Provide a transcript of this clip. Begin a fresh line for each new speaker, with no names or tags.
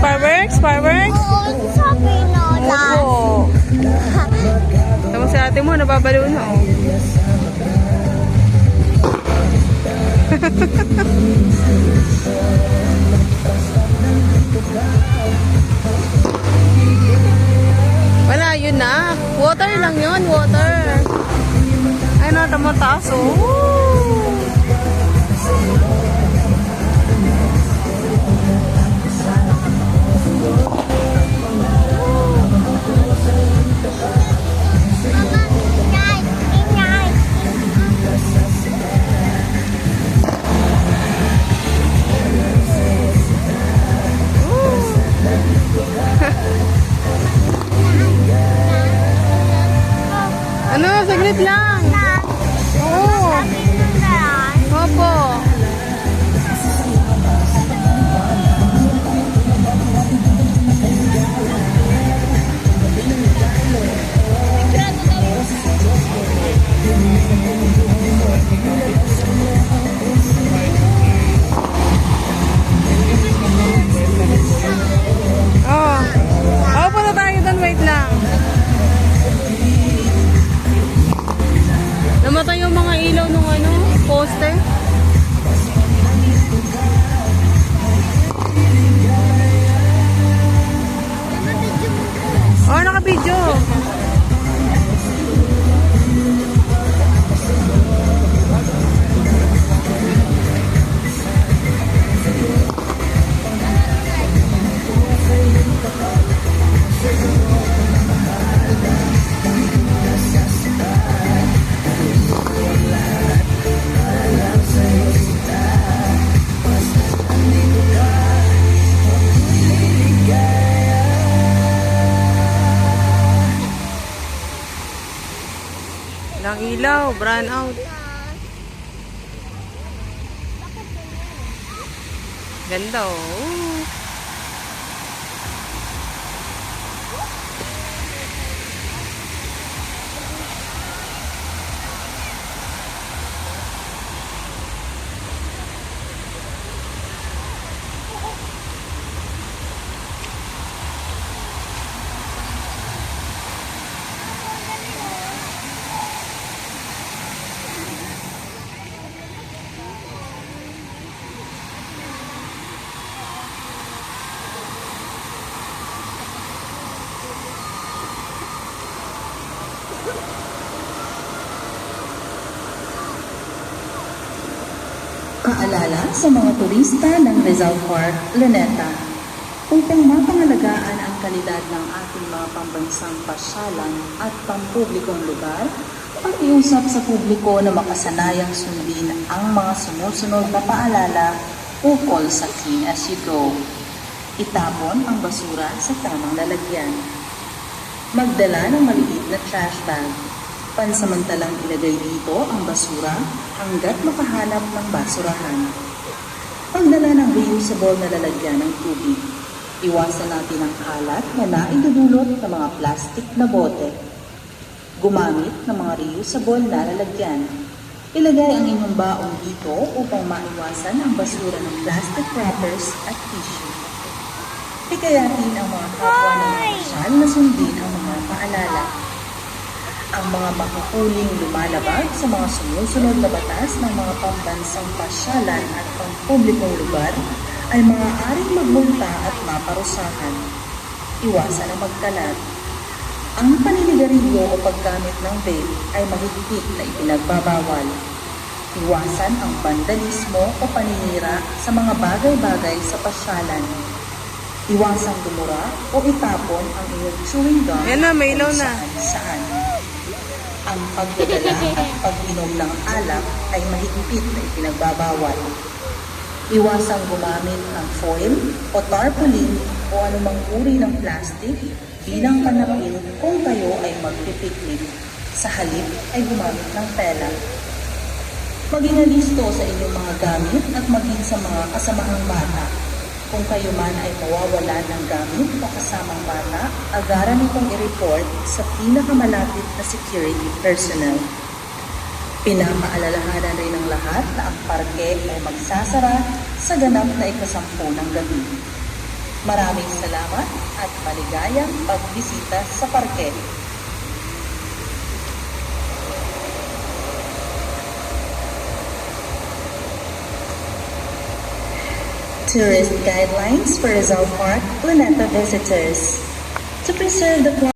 Fireworks? Fireworks?
Oo, sabi na lang.
Opo. Tama si ate mo, nababalo na oh. Wala, yun na. Water lang yun, water. Ay na, tamataas oh. Ano, saglit lang. Oo. Opo. Oo. Opo na tayo doon, wait lang. Namatay yung mga ilaw nung ano, poste. Oh, naka-video. Lang ilaw, brown out. Ganda oh.
Paalala sa mga turista ng Rizal Park, Luneta. Upang mapangalagaan ang kalidad ng ating mga pambansang pasyalan at pampublikong lugar, pakiusap sa publiko na makasanayang sundin ang mga sumusunod na paalala ukol sa Clean as You Go. Itapon ang basura sa tamang lalagyan. Magdala ng maliit na trash bag. Pansamantalang ilagay dito ang basura hanggat makahanap ng basurahan. Pagdala ng reusable na lalagyan ng tubig. Iwasan natin ang kalat na naidudulot ng mga plastic na bote. Gumamit ng mga reusable na lalagyan. Ilagay ang inyong baon dito upang maiwasan ang basura ng plastic wrappers at tissue. Hikayatin ang mga kapwa ng mga pasyal na sundin ang mga paalala. Ang mga makukuling lumalabag sa mga sumusunod na batas ng mga pambansang pasyalan at pampublikong lugar ay maaaring magmulta at maparusahan. Iwasan ang magkalat. Ang paninigarilyo o paggamit ng vape ay mahigpit na ipinagbabawal. Iwasan ang vandalismo o paninira sa mga bagay-bagay sa pasyalan. Iwasang dumura o itapon ang iyong chewing gum
Yan na, may ilaw na.
saan. Ang pagdadala at pag-inom ng alak ay mahigpit na ipinagbabawal. Iwasang gumamit ng foil o tarpaulin o anumang uri ng plastic bilang panapil kung kayo ay magpipiknik. Sa halip ay gumamit ng tela. Maging alisto sa inyong mga gamit at maging sa mga kasamahang bata. Kung kayo man ay mawawalan ng gamit o kasamang bata, agaran itong i-report sa pinakamalapit na security personnel. Pinapaalalahanan rin ng lahat na ang parke ay magsasara sa ganap na ika-10 ng gabi. Maraming salamat at maligayang pagbisita sa parke. Tourist guidelines for Rizal Park, Luneta visitors. To preserve the